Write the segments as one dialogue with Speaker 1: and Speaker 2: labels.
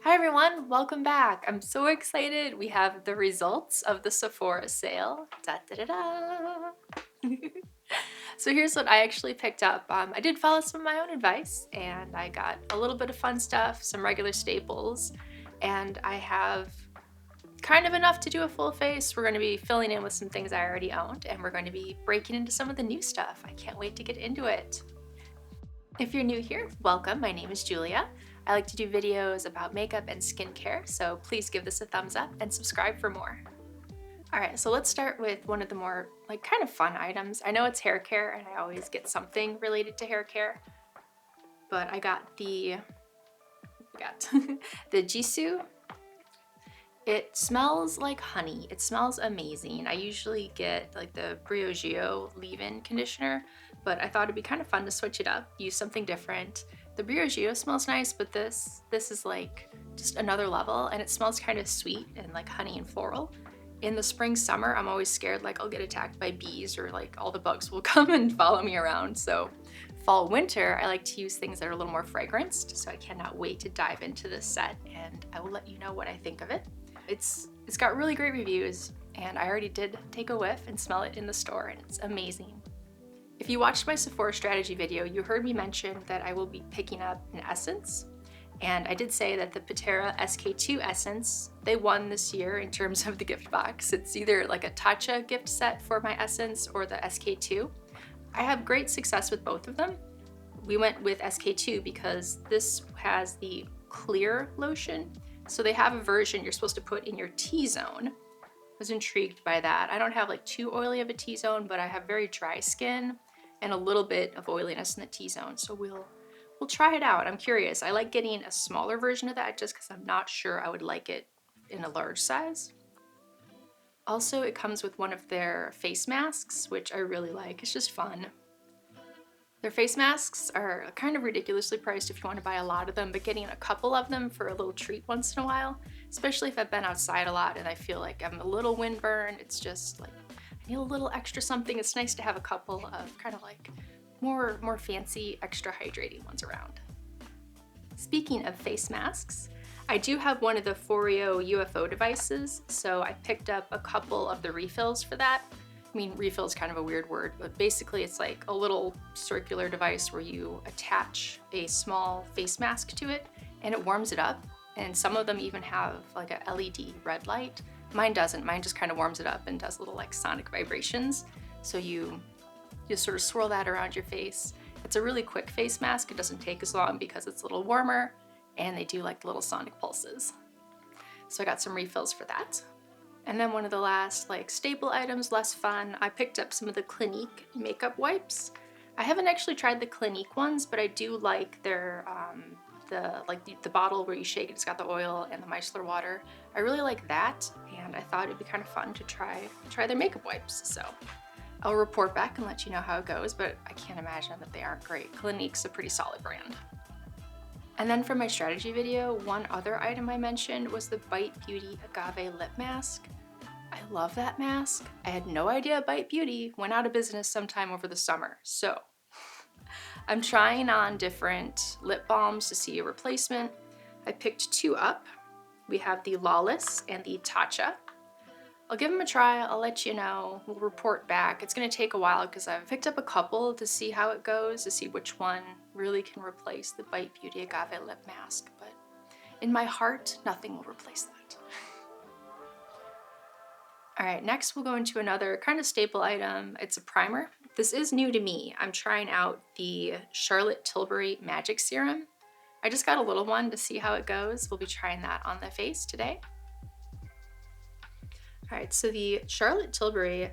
Speaker 1: Hi everyone, welcome back. I'm so excited. We have the results of the Sephora sale. Da, da, da, da. So here's what I actually picked up. I did follow some of my own advice and I got a little bit of fun stuff, some regular staples, and I have kind of enough to do a full face. We're going to be filling in with some things I already owned and we're going to be breaking into some of the new stuff. I can't wait to get into it. If you're new here, welcome. My name is Julia. I like to do videos about makeup and skincare, so please give this a thumbs up and subscribe for more. Alright, so let's start with one of the more kind of fun items. I know it's hair care and I always get something related to hair care, but I got the Jisoo. It smells like honey. It smells amazing. I usually get the Briogeo leave-in conditioner, but I thought it'd be kind of fun to switch it up, use something different. The Briogeo smells nice, but this is like just another level, and it smells kind of sweet and like honey and floral. In the spring, summer, I'm always scared I'll get attacked by bees or all the bugs will come and follow me around. So fall, winter, I like to use things that are a little more fragranced. So I cannot wait to dive into this set and I will let you know what I think of it. It's got really great reviews and I already did take a whiff and smell it in the store and it's amazing. If you watched my Sephora strategy video, you heard me mention that I will be picking up an essence. And I did say that the Patera SK2 essence, they won this year in terms of the gift box. It's either a Tatcha gift set for my essence or the SK2. I have great success with both of them. We went with SK2 because this has the clear lotion. So they have a version you're supposed to put in your T-zone. I was intrigued by that. I don't have too oily of a T-zone, but I have very dry skin and a little bit of oiliness in the T-zone. So we'll try it out. I'm curious. I like getting a smaller version of that just because I'm not sure I would like it in a large size. Also, it comes with one of their face masks, which I really like. It's just fun. Their face masks are kind of ridiculously priced if you want to buy a lot of them, but getting a couple of them for a little treat once in a while, especially if I've been outside a lot and I feel like I'm a little windburned, it's just I need a little extra something. It's nice to have a couple of kind of more fancy, extra hydrating ones around. Speaking of face masks, I do have one of the Foreo UFO devices, so I picked up a couple of the refills for that. I mean, refill is kind of a weird word, but basically it's like a little circular device where you attach a small face mask to it and it warms it up. And some of them even have a LED red light. Mine doesn't. Mine just kind of warms it up and does little sonic vibrations. So you just sort of swirl that around your face. It's a really quick face mask. It doesn't take as long because it's a little warmer and they do little sonic pulses. So I got some refills for that. And then one of the last staple items, less fun, I picked up some of the Clinique makeup wipes. I haven't actually tried the Clinique ones, but I do like their the bottle where you shake it, it's got the oil and the micellar water. I really like that, and I thought it'd be kind of fun to try their makeup wipes. So I'll report back and let you know how it goes, but I can't imagine that they aren't great. Clinique's a pretty solid brand. And then for my strategy video, one other item I mentioned was the Bite Beauty Agave Lip Mask. I love that mask. I had no idea Bite Beauty went out of business sometime over the summer. So I'm trying on different lip balms to see a replacement. I picked two up. We have the Lawless and the Tatcha. I'll give them a try, I'll let you know, we'll report back. It's gonna take a while because I've picked up a couple to see how it goes, to see which one really can replace the Bite Beauty Agave Lip Mask, but in my heart, nothing will replace that. All right, next we'll go into another kind of staple item. It's a primer. This is new to me. I'm trying out the Charlotte Tilbury Magic Serum. I just got a little one to see how it goes. We'll be trying that on the face today. All right, so the Charlotte Tilbury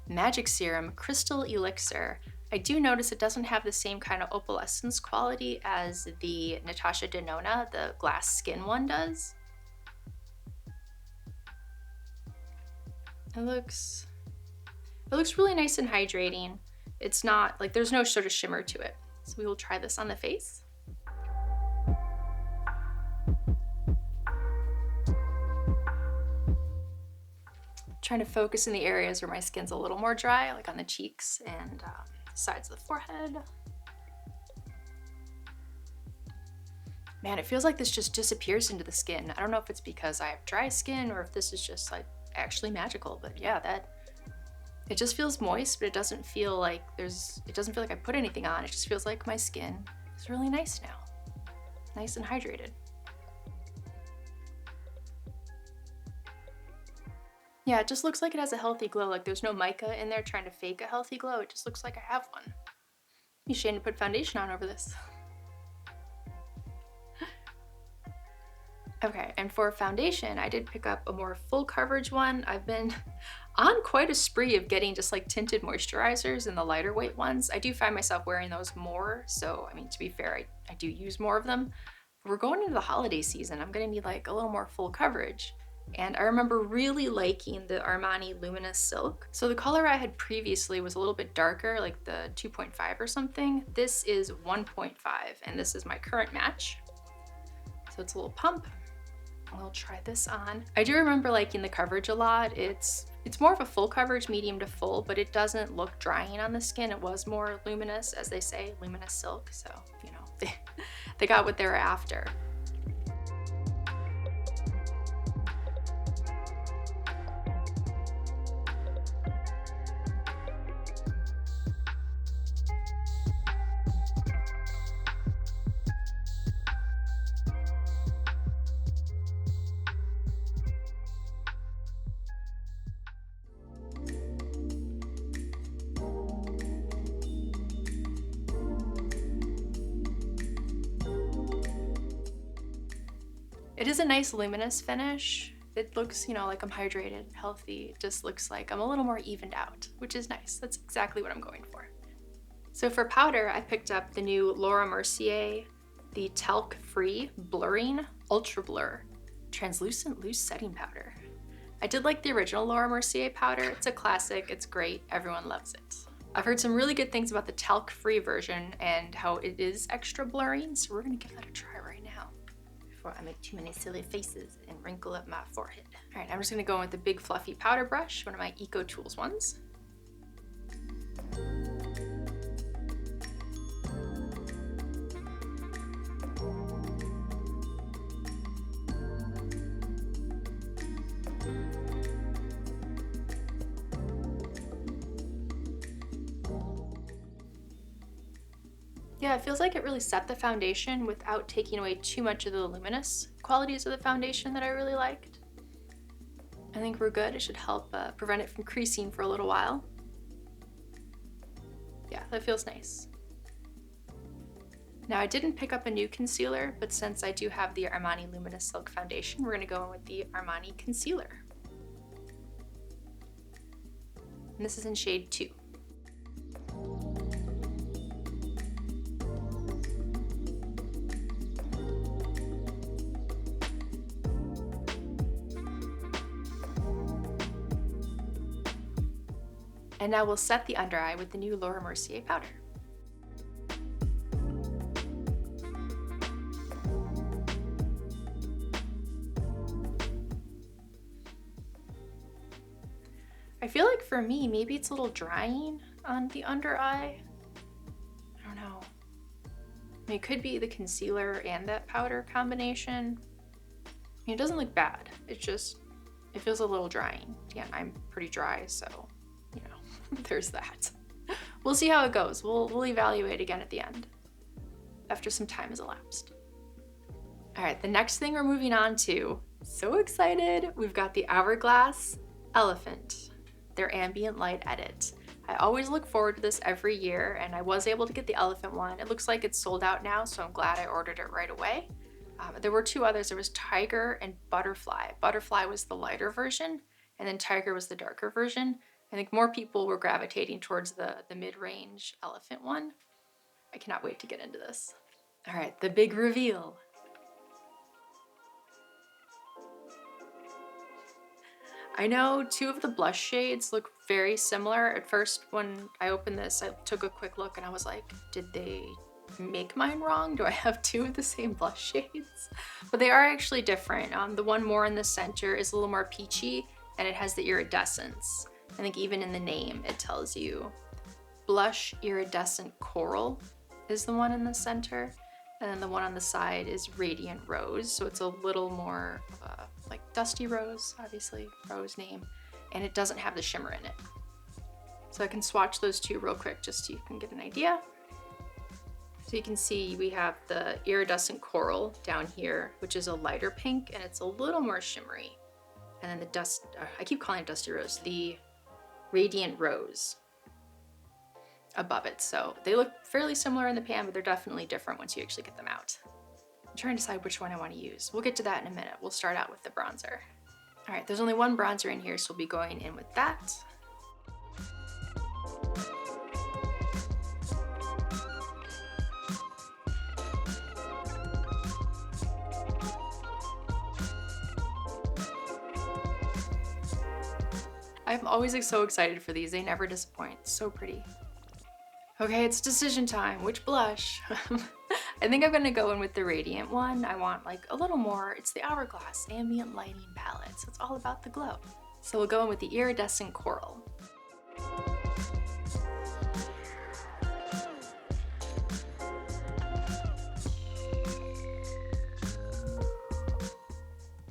Speaker 1: Magic Serum Crystal Elixir, I do notice it doesn't have the same kind of opalescence quality as the Natasha Denona, the glass skin one does. It looks really nice and hydrating. It's not there's no sort of shimmer to it. So we will try this on the face. Trying to focus in the areas where my skin's a little more dry, like on the cheeks and sides of the forehead. Man, it feels like this just disappears into the skin. I don't know if it's because I have dry skin or if this is just like actually magical, but yeah, it just feels moist, but it doesn't feel like it doesn't feel like I put anything on. It just feels like my skin is really nice now. Nice and hydrated. Yeah, it just looks like it has a healthy glow. Like there's no mica in there trying to fake a healthy glow. It just looks like I have one. You shame to put foundation on over this. Okay, and for foundation, I did pick up a more full coverage one. I've been on quite a spree of getting just like tinted moisturizers and the lighter weight ones. I do find myself wearing those more, so I mean, to be fair, I do use more of them. But we're going into the holiday season. I'm gonna need like a little more full coverage. And I remember really liking the Armani Luminous Silk. So the color I had previously was a little bit darker, like the 2.5 or something. This is 1.5, and this is my current match. So it's a little pump. We'll try this on. I do remember liking the coverage a lot. It's more of a full coverage, medium to full, but it doesn't look drying on the skin. It was more luminous, as they say, luminous silk. So, you know, they got what they were after. It is a nice luminous finish. It looks, you know, like I'm hydrated, healthy. It just looks like I'm a little more evened out, which is nice. That's exactly what I'm going for. So for powder, I picked up the new Laura Mercier, the talc-free blurring Ultra Blur translucent loose setting powder. I did like the original Laura Mercier powder. It's a classic, it's great, everyone loves it. I've heard some really good things about the talc-free version and how it is extra blurring, so we're gonna give that a try right now before I make too many silly faces and wrinkle up my forehead. All right, I'm just gonna go in with the big fluffy powder brush, one of my Eco Tools ones. Yeah, it feels like it really set the foundation without taking away too much of the luminous qualities of the foundation that I really liked. I think we're good. It should help prevent it from creasing for a little while. Yeah, that feels nice. Now I didn't pick up a new concealer, but since I do have the Armani Luminous Silk Foundation, we're gonna go in with the Armani Concealer. And this is in shade 2. And now we'll set the under eye with the new Laura Mercier powder. I feel like for me, maybe it's a little drying on the under eye. I don't know. I mean, it could be the concealer and that powder combination. I mean, it doesn't look bad. It's just, it feels a little drying. Again, I'm pretty dry, so, you know, there's that. We'll see how it goes. We'll evaluate again at the end after some time has elapsed. All right, the next thing we're moving on to, so excited, we've got the Hourglass Elephant, their ambient light edit. I always look forward to this every year, and I was able to get the elephant one. It looks like it's sold out now, so I'm glad I ordered it right away. There were 2 others. There was Tiger and Butterfly. Butterfly was the lighter version, and then Tiger was the darker version. I think more people were gravitating towards the mid-range elephant one. I cannot wait to get into this. All right, the big reveal. I know 2 of the blush shades look very similar. At first, when I opened this, I took a quick look and I was like, did they make mine wrong? Do I have 2 of the same blush shades? But they are actually different. The one more in the center is a little more peachy and it has the iridescence. I think even in the name, it tells you Blush Iridescent Coral is the one in the center. And then the one on the side is Radiant Rose, so it's a little more like dusty rose, obviously, rose name, and it doesn't have the shimmer in it. So I can swatch those two real quick just so you can get an idea. So you can see we have the Iridescent Coral down here, which is a lighter pink, and it's a little more shimmery. And then the I keep calling it Dusty Rose, the Radiant Rose above it. So they look fairly similar in the pan, but they're definitely different once you actually get them out. I'm trying to decide which one I want to use. We'll get to that in a minute. We'll start out with the bronzer. All right, there's only one bronzer in here, so we'll be going in with that. I'm always like so excited for these. They never disappoint. So pretty. Okay, it's decision time. Which blush? I think I'm gonna go in with the Radiant one. I want like a little more. It's the Hourglass Ambient Lighting Palette, so it's all about the glow. So we'll go in with the Iridescent Coral.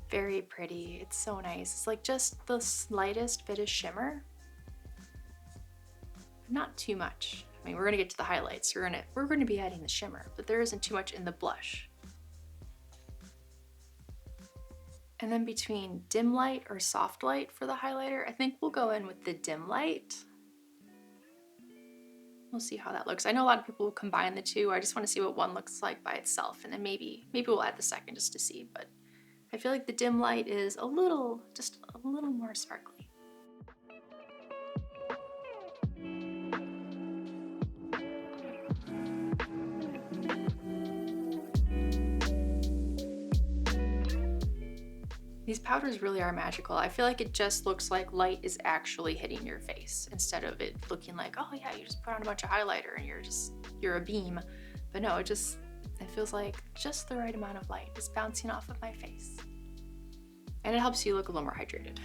Speaker 1: Very pretty. It's so nice. It's like just the slightest bit of shimmer. Not too much. I mean, we're gonna get to the highlights. We're gonna be adding the shimmer, but there isn't too much in the blush. And then between dim light or soft light for the highlighter, I think we'll go in with the dim light. We'll see how that looks. I know a lot of people will combine the two. I just want to see what one looks like by itself, and then maybe we'll add the second just to see, but I feel like the dim light is just a little more sparkly. These powders really are magical. I feel like it just looks like light is actually hitting your face instead of it looking like, oh yeah, you just put on a bunch of highlighter and you're a beam. But no, it feels like just the right amount of light is bouncing off of my face. And it helps you look a little more hydrated.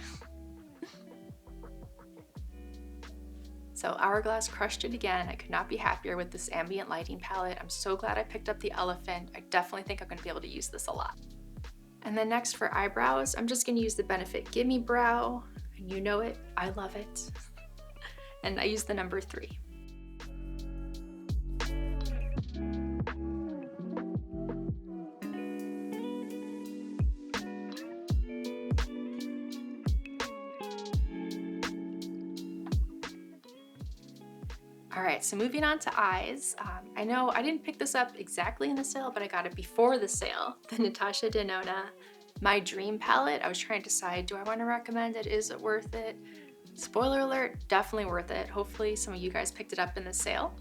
Speaker 1: So Hourglass crushed it again. I could not be happier with this ambient lighting palette. I'm so glad I picked up the Elephant. I definitely think I'm gonna be able to use this a lot. And then next for eyebrows, I'm just gonna use the Benefit Gimme Brow. And you know it, I love it. And I use the number 3. All right, so moving on to eyes. I know I didn't pick this up exactly in the sale, but I got it before the sale. The Natasha Denona My Dream palette. I was trying to decide, do I want to recommend it? Is it worth it? Spoiler alert, definitely worth it. Hopefully some of you guys picked it up in the sale.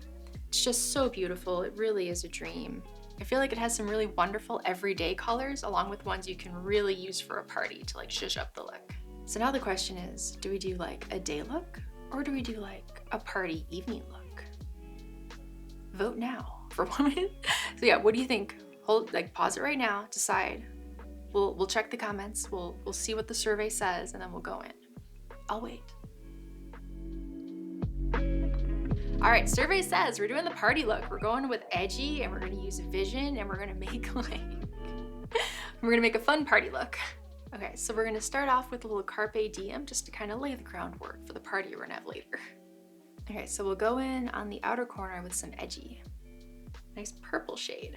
Speaker 1: It's just so beautiful. It really is a dream. I feel like it has some really wonderful everyday colors along with ones you can really use for a party to like zhuzh up the look. So now the question is, do we do like a day look or do we do like a party evening look? Vote now for 1 minute. So yeah, what do you think? Pause it right now, decide. We'll check the comments, we'll see what the survey says, and then we'll go in. I'll wait. All right, survey says we're doing the party look. We're going with edgy, and we're gonna use Vision, and we're gonna make a fun party look. Okay, so we're gonna start off with a little Carpe Diem just to kind of lay the groundwork for the party we're gonna have later. Okay, so we'll go in on the outer corner with some edgy. Nice purple shade.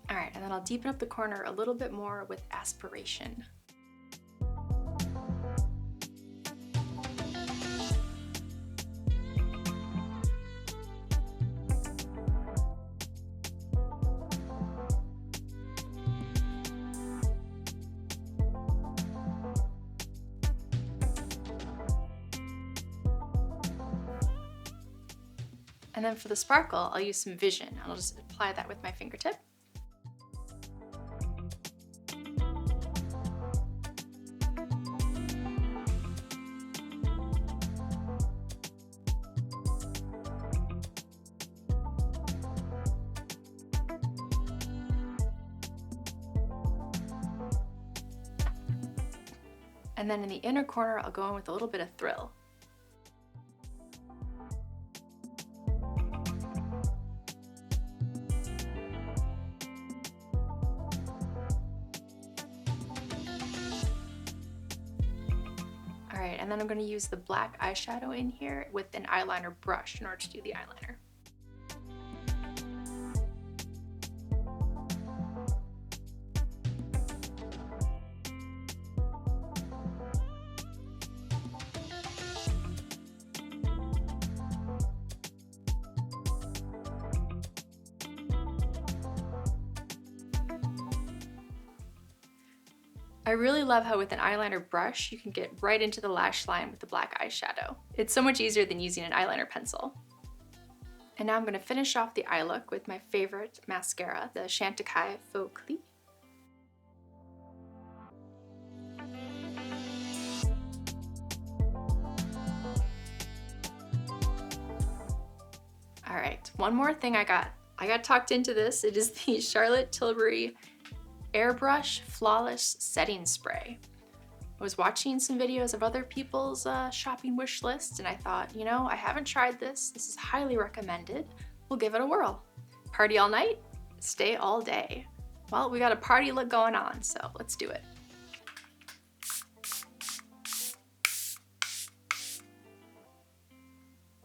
Speaker 1: All right, and then I'll deepen up the corner a little bit more with Aspiration. And then for the sparkle, I'll use some Vision. I'll just apply that with my fingertip. And then in the inner corner, I'll go in with a little bit of Thrill. All right, and then I'm going to use the black eyeshadow in here with an eyeliner brush in order to do the eyeliner. I really love how with an eyeliner brush, you can get right into the lash line with the black eyeshadow. It's so much easier than using an eyeliner pencil. And now I'm gonna finish off the eye look with my favorite mascara, the Chantecaille Faux Clis. All right, one more thing I got talked into this. It is the Charlotte Tilbury Airbrush Flawless Setting Spray. I was watching some videos of other people's shopping wish lists, and I thought, you know, I haven't tried this. This is highly recommended. We'll give it a whirl. Party all night, stay all day. Well, we got a party look going on, so let's do it.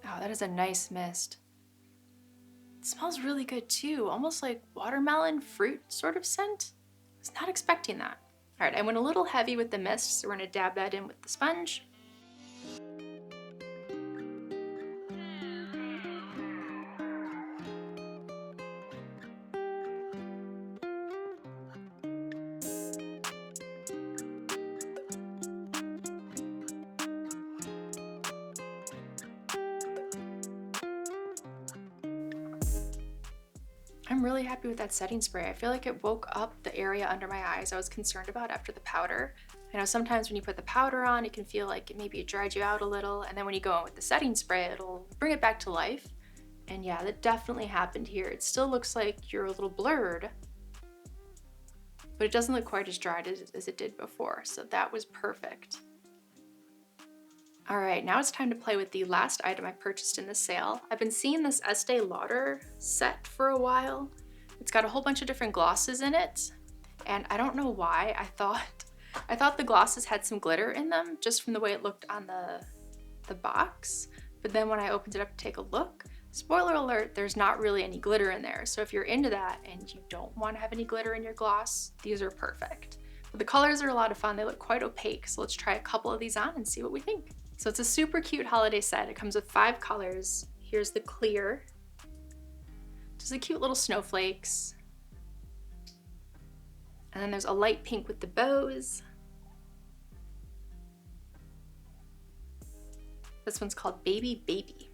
Speaker 1: Oh, that is a nice mist. It smells really good too, almost like watermelon fruit sort of scent. I was not expecting that. All right, I went a little heavy with the mist, so we're gonna dab that in with the sponge. I'm really happy with that setting spray. I feel like it woke up the area under my eyes I was concerned about after the powder. I know sometimes when you put the powder on, it can feel like maybe it dried you out a little, and then when you go in with the setting spray, it'll bring it back to life. And yeah, that definitely happened here. It still looks like you're a little blurred, but it doesn't look quite as dried as it did before, so that was perfect. All right, now it's time to play with the last item I purchased in the sale. I've been seeing this Estee Lauder set for a while. It's got a whole bunch of different glosses in it, and I don't know why. I thought the glosses had some glitter in them just from the way it looked on the box, but then when I opened it up to take a look, spoiler alert, there's not really any glitter in there. So if you're into that and you don't want to have any glitter in your gloss, these are perfect. But the colors are a lot of fun. They look quite opaque, so let's try a couple of these on and see what we think. So it's a super cute holiday set. It comes with 5 colors. Here's the clear. Just the cute little snowflakes. And then there's a light pink with the bows. This one's called Baby Baby.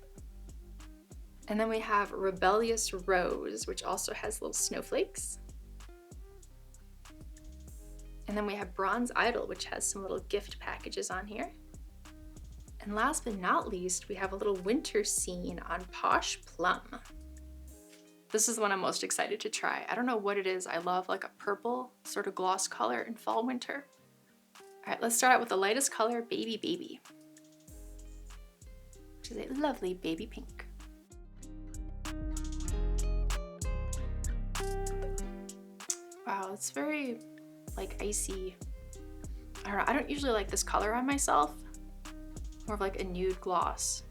Speaker 1: And then we have Rebellious Rose, which also has little snowflakes. And then we have Bronze Idol, which has some little gift packages on here. And last but not least, we have a little winter scene on Posh Plum. This is the one I'm most excited to try. I don't know what it is. I love like a purple sort of gloss color in fall winter. All right, let's start out with the lightest color, Baby Baby, which is a lovely baby pink. Wow, it's very like icy. I don't know, I don't usually like this color on myself. More of like a nude gloss.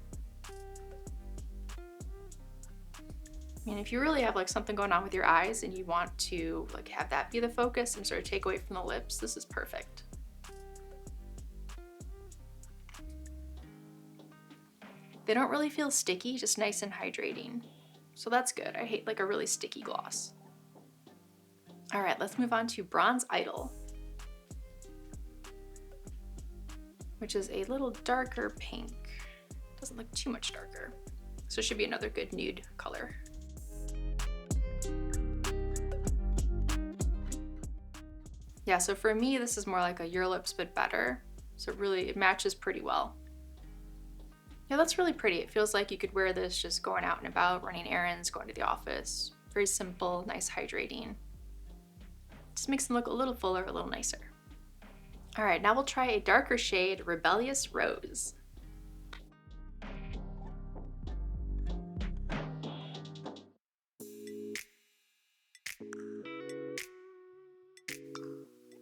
Speaker 1: I mean, if you really have like something going on with your eyes and you want to like have that be the focus and sort of take away from the lips, this is perfect. They don't really feel sticky, just nice and hydrating. So that's good. I hate like a really sticky gloss. All right, let's move on to Bronze Idol, which is a little darker pink. Doesn't look too much darker. So it should be another good nude color. Yeah, so for me, this is more like a Your Lips But Better. So it matches pretty well. Yeah, that's really pretty. It feels like you could wear this just going out and about, running errands, going to the office. Very simple, nice hydrating. Just makes them look a little fuller, a little nicer. All right, now we'll try a darker shade, Rebellious Rose.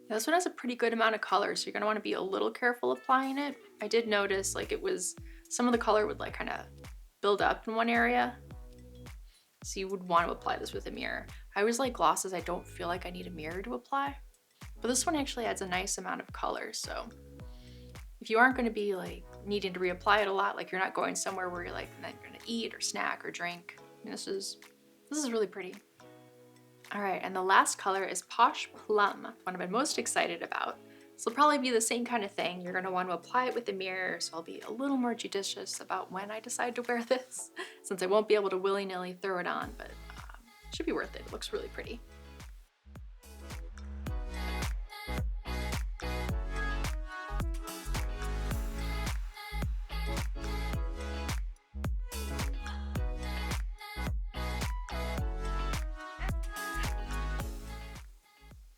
Speaker 1: Now, this one has a pretty good amount of color, so you're gonna wanna be a little careful applying it. I did notice like some of the color would like kind of build up in one area. So you would want to apply this with a mirror. I always like glosses I don't feel like I need a mirror to apply. But this one actually adds a nice amount of color, so if you aren't gonna be like needing to reapply it a lot, like you're not going somewhere where you're like then you're gonna eat or snack or drink, this is really pretty. All right, and the last color is Posh Plum, one I'm most excited about. This will probably be the same kind of thing. You're gonna want to apply it with a mirror, so I'll be a little more judicious about when I decide to wear this, since I won't be able to willy-nilly throw it on, but it should be worth it. It looks really pretty.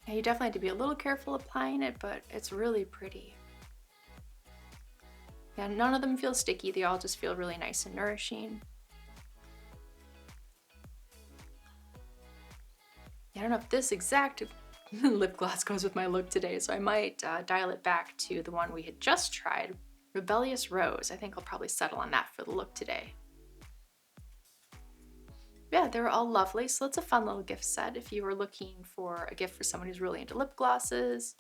Speaker 1: And you definitely have to be a little careful applying it, but it's really pretty. Yeah, none of them feel sticky. They all just feel really nice and nourishing. I don't know if this exact lip gloss goes with my look today, so I might dial it back to the one we had just tried, Rebellious Rose. I think I'll probably settle on that for the look today. Yeah, they were all lovely, so that's a fun little gift set if you were looking for a gift for someone who's really into lip glosses.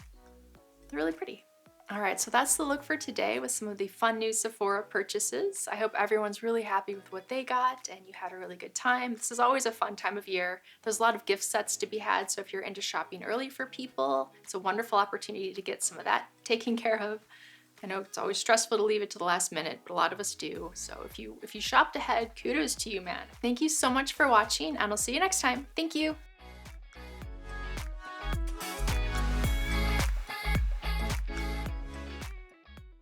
Speaker 1: They're really pretty. All right, so that's the look for today with some of the fun new Sephora purchases. I hope everyone's really happy with what they got and you had a really good time. This is always a fun time of year. There's a lot of gift sets to be had, so if you're into shopping early for people, it's a wonderful opportunity to get some of that taken care of. I know it's always stressful to leave it to the last minute, but a lot of us do. So if you shopped ahead, kudos to you, man. Thank you so much for watching, and I'll see you next time. Thank you.